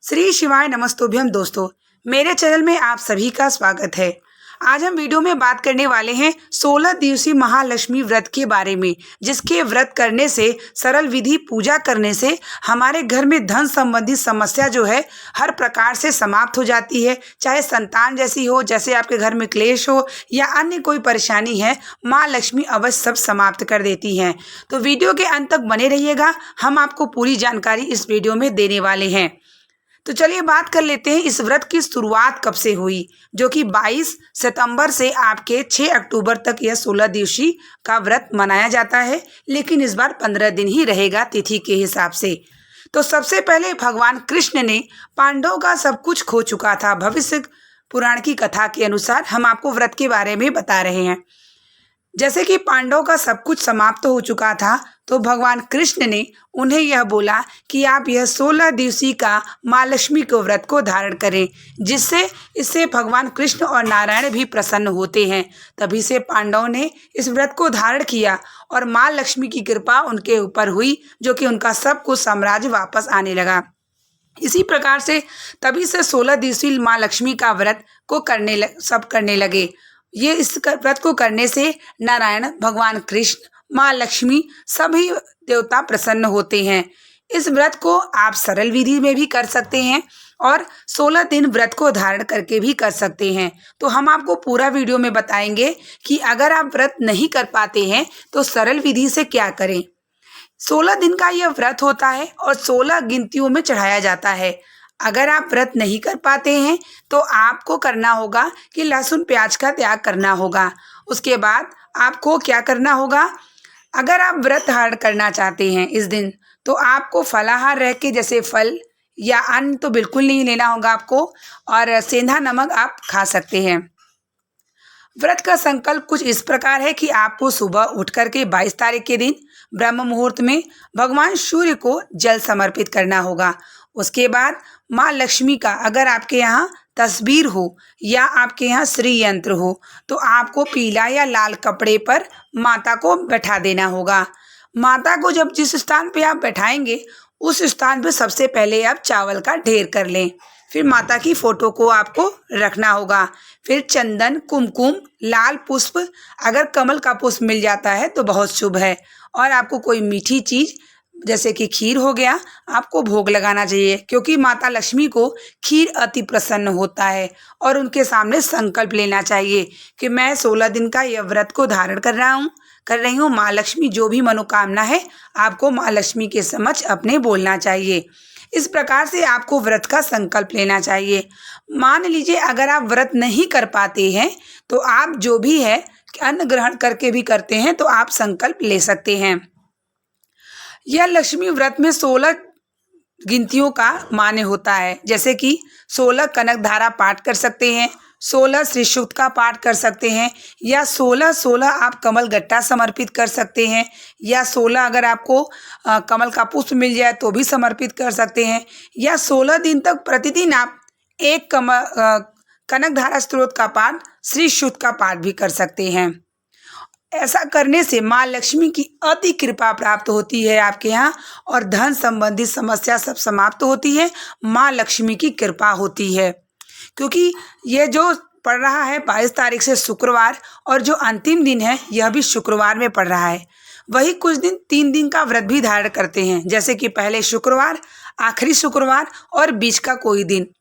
श्री शिवाय नमस्तुभ्यम दोस्तों, मेरे चैनल में आप सभी का स्वागत है। आज हम वीडियो में बात करने वाले हैं 16 दिवसीय महालक्ष्मी व्रत के बारे में, जिसके व्रत करने से, सरल विधि पूजा करने से हमारे घर में धन संबंधी समस्या जो है हर प्रकार से समाप्त हो जाती है। चाहे संतान जैसी हो, जैसे आपके घर में क्लेश हो या अन्य कोई परेशानी है, माँ लक्ष्मी अवश्य सब समाप्त कर देती हैं। तो वीडियो के अंत तक बने रहिएगा, हम आपको पूरी जानकारी इस वीडियो में देने वाले हैं। तो चलिए बात कर लेते हैं इस व्रत की शुरुआत कब से हुई, जो कि 22 सितंबर से आपके 6 अक्टूबर तक यह 16 दिवसीय का व्रत मनाया जाता है, लेकिन इस बार 15 दिन ही रहेगा तिथि के हिसाब से। तो सबसे पहले भगवान कृष्ण ने पांडवों का सब कुछ खो चुका था। भविष्य पुराण की कथा के अनुसार हम आपको व्रत के बारे में बता रहे हैं। जैसे कि पांडवों का सब कुछ समाप्त हो चुका था, तो भगवान कृष्ण ने उन्हें यह बोला कि आप यह 16 दिवसीय का माँ लक्ष्मी के व्रत को धारण करें, जिससे इससे भगवान कृष्ण और नारायण भी प्रसन्न होते हैं। तभी से पांडवों ने इस व्रत को धारण किया और माँ लक्ष्मी की कृपा उनके ऊपर हुई, जो कि उनका सब कुछ साम्राज्य वापस आने लगा। इसी प्रकार से तभी से 16 दिवसीय माँ लक्ष्मी का व्रत को करने लगे। ये इस व्रत को करने से नारायण, भगवान कृष्ण, माँ लक्ष्मी सभी देवता प्रसन्न होते हैं। इस व्रत को आप सरल विधि में भी कर सकते हैं और 16 दिन व्रत को धारण करके भी कर सकते हैं। तो हम आपको पूरा वीडियो में बताएंगे कि अगर आप व्रत नहीं कर पाते हैं तो सरल विधि से क्या करें। 16 दिन का यह व्रत होता है और 16 गिनतियों में चढ़ाया जाता है। अगर आप व्रत नहीं कर पाते हैं तो आपको करना होगा कि लहसुन प्याज का त्याग करना होगा। उसके बाद आपको क्या करना होगा, अगर आप व्रत धारण करना चाहते हैं इस दिन, तो आपको फलाहार रह के, जैसे फल या अन्न तो बिल्कुल नहीं लेना होगा आपको, और सेंधा नमक आप खा सकते हैं। व्रत का संकल्प कुछ इस प्रकार है कि आपको सुबह उठ करके 22 तारीख के दिन ब्रह्म मुहूर्त में भगवान सूर्य को जल समर्पित करना होगा। उसके बाद माँ लक्ष्मी का, अगर आपके यहाँ तस्वीर हो या आपके यहाँ श्री यंत्र हो, तो आपको पीला या लाल कपड़े पर माता को बैठा देना होगा। माता को जब जिस स्थान पे आप बैठाएंगे उस स्थान पे सबसे पहले आप चावल का ढेर कर लें। फिर माता की फोटो को आपको रखना होगा। फिर चंदन, कुमकुम, लाल पुष्प, अगर कमल का पुष्प मिल जाता है तो बहुत शुभ है। और आपको कोई मीठी चीज़ जैसे कि खीर हो गया, आपको भोग लगाना चाहिए, क्योंकि माता लक्ष्मी को खीर अति प्रसन्न होता है। और उनके सामने संकल्प लेना चाहिए कि मैं 16 दिन का यह व्रत को धारण कर रही हूँ। माँ लक्ष्मी जो भी मनोकामना है आपको माँ लक्ष्मी के समक्ष अपने बोलना चाहिए। इस प्रकार से आपको व्रत का संकल्प लेना चाहिए। मान लीजिए अगर आप व्रत नहीं कर पाते हैं तो आप जो भी है अन्न ग्रहण करके भी करते हैं, तो आप संकल्प ले सकते हैं। यह लक्ष्मी व्रत में 16 गिनतियों का मान्य होता है, जैसे कि 16 कनक धारा पाठ कर सकते हैं, 16 श्री सूक्त का पाठ कर सकते हैं, या 16 आप कमल गट्टा समर्पित कर सकते हैं, या 16 अगर आपको कमल का पुष्प मिल जाए तो भी समर्पित कर सकते हैं, या 16 दिन तक प्रतिदिन आप एक कनक धारा स्त्रोत का पाठ, श्री सूक्त का पाठ भी कर सकते हैं। ऐसा करने से माँ लक्ष्मी की अति कृपा प्राप्त होती है आपके यहाँ, और धन संबंधी समस्या सब समाप्त होती है। माँ लक्ष्मी की कृपा होती है, क्योंकि ये जो पड़ रहा है 22 तारीख से शुक्रवार, और जो अंतिम दिन है यह भी शुक्रवार में पड़ रहा है। वही कुछ दिन 3 दिन का व्रत भी धारण करते हैं, जैसे कि पहले शुक्रवार, आखिरी शुक्रवार और बीच का कोई दिन।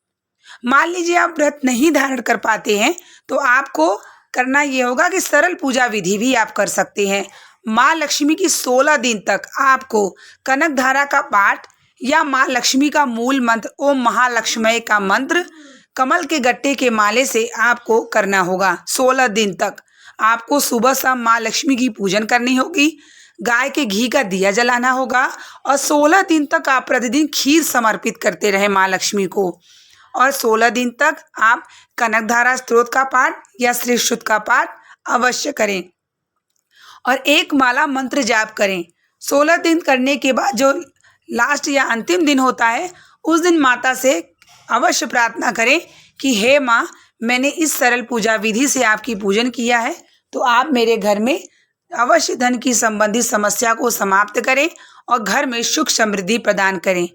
मान लीजिए आप व्रत नहीं धारण कर पाते हैं तो आपको करना ये होगा कि सरल पूजा विधि भी आप कर सकते हैं। माँ लक्ष्मी की 16 दिन तक आपको कनक धारा का पाठ या माँ लक्ष्मी का मूल मंत्र ओम महालक्ष्मी का मंत्र कमल के गट्टे के माले से आपको करना होगा। 16 दिन तक आपको सुबह शाम माँ लक्ष्मी की पूजन करनी होगी, गाय के घी का दिया जलाना होगा, और 16 दिन तक आप प्रतिदिन खीर समर्पित करते रहे माँ लक्ष्मी को। और 16 दिन तक आप कनक धारा स्त्रोत का पाठ या श्री सूक्त का पाठ अवश्य करें, और एक माला मंत्र जाप करें। 16 दिन करने के बाद जो लास्ट या अंतिम दिन होता है, उस दिन माता से अवश्य प्रार्थना करें कि हे माँ, मैंने इस सरल पूजा विधि से आपकी पूजन किया है, तो आप मेरे घर में अवश्य धन की संबंधी समस्या को समाप्त करें और घर में सुख समृद्धि प्रदान करें।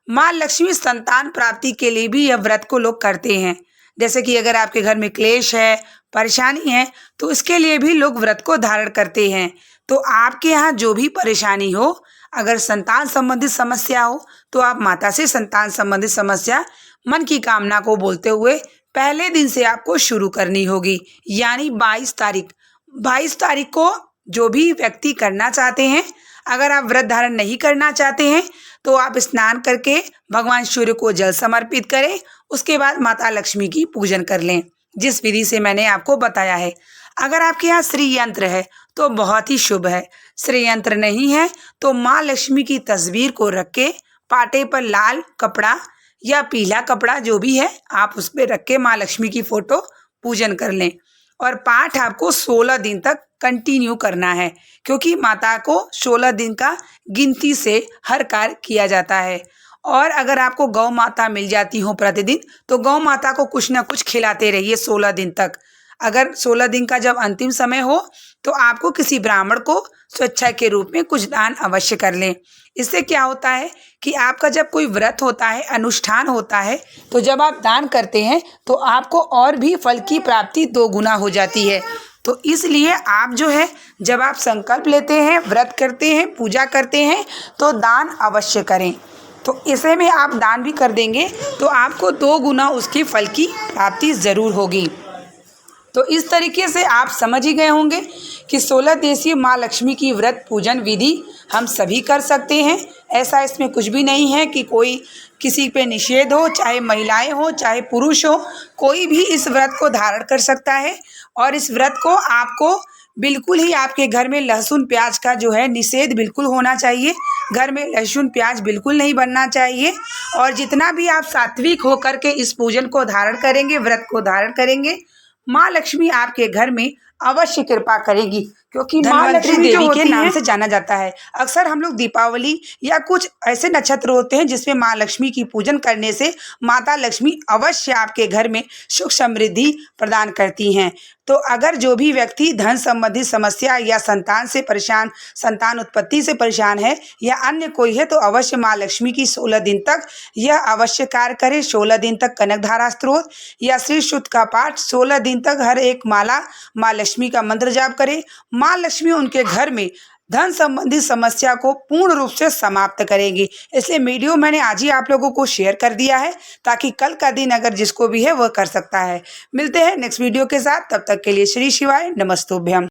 माँ लक्ष्मी संतान प्राप्ति के लिए भी यह व्रत को लोग करते हैं। जैसे कि अगर आपके घर में क्लेश है, परेशानी है, तो इसके लिए भी लोग व्रत को धारण करते हैं। तो आपके यहाँ जो भी परेशानी हो, अगर संतान संबंधित समस्या हो, तो आप माता से संतान संबंधित समस्या मन की कामना को बोलते हुए पहले दिन से आपको शुरू करनी होगी, यानी 22 तारीख को जो भी व्यक्ति करना चाहते हैं, अगर आप व्रत धारण नहीं करना चाहते हैं तो आप स्नान करके भगवान सूर्य को जल समर्पित करें, उसके बाद माता लक्ष्मी की पूजन कर लें, जिस विधि से मैंने आपको बताया है। अगर आपके यहाँ श्री यंत्र है तो बहुत ही शुभ है, श्री यंत्र नहीं है तो माँ लक्ष्मी की तस्वीर को रख के पाटे पर लाल कपड़ा या पीला कपड़ा जो भी है आप उस पर रख के माँ लक्ष्मी की फोटो पूजन कर लें। और पाठ आपको 16 दिन तक कंटिन्यू करना है, क्योंकि माता को 16 दिन का गिनती से हर कार्य किया जाता है। और अगर आपको गौ माता मिल जाती हो प्रतिदिन, तो गौ माता को कुछ ना कुछ खिलाते रहिए 16 दिन तक। अगर 16 दिन का जब अंतिम समय हो तो आपको किसी ब्राह्मण को स्वेच्छा के रूप में कुछ दान अवश्य कर लें। इससे क्या होता है कि आपका जब कोई व्रत होता है, अनुष्ठान होता है, तो जब आप दान करते हैं तो आपको और भी फल की प्राप्ति 2 गुना हो जाती है। तो इसलिए आप जो है जब आप संकल्प लेते हैं, व्रत करते हैं, पूजा करते हैं, तो दान अवश्य करें। तो इसे में आप दान भी कर देंगे तो आपको 2 गुना उसकी फल की प्राप्ति ज़रूर होगी। तो इस तरीके से आप समझ ही गए होंगे कि 16 दिवसीय माँ लक्ष्मी की व्रत पूजन विधि हम सभी कर सकते हैं। ऐसा इसमें कुछ भी नहीं है कि कोई किसी पे निषेध हो, चाहे महिलाएं हो चाहे पुरुष हो, कोई भी इस व्रत को धारण कर सकता है। और इस व्रत को आपको बिल्कुल ही आपके घर में लहसुन प्याज का जो है निषेध बिल्कुल होना चाहिए। घर में लहसुन प्याज बिल्कुल नहीं बनना चाहिए। और जितना भी आप सात्विक होकर के इस पूजन को धारण करेंगे, व्रत को धारण करेंगे, माँ लक्ष्मी आपके घर में अवश्य कृपा करेगी, क्योंकि माँ लक्ष्मी देवी के नाम से जाना जाता है। अक्सर हम लोग दीपावली या कुछ ऐसे नक्षत्र होते हैं जिसमें माँ लक्ष्मी की पूजन करने से माता लक्ष्मी अवश्य आपके घर में सुख समृद्धि प्रदान करती हैं। तो अगर जो भी व्यक्ति धन संबंधी समस्या या संतान उत्पत्ति से परेशान है या अन्य कोई है, तो अवश्य माँ लक्ष्मी की 16 दिन तक यह अवश्य कार्य करें। 16 दिन तक कनकधारा स्तोत्र या श्री शुद्ध का पाठ, 16 दिन तक हर एक माला माँ लक्ष्मी का मंत्र जाप करें। माँ लक्ष्मी उनके घर में धन संबंधी समस्या को पूर्ण रूप से समाप्त करेंगी। इसलिए वीडियो मैंने आज ही आप लोगों को शेयर कर दिया है, ताकि कल का दिन अगर जिसको भी है वह कर सकता है। मिलते हैं नेक्स्ट वीडियो के साथ, तब तक के लिए श्री शिवाय नमस्तुभ्यम।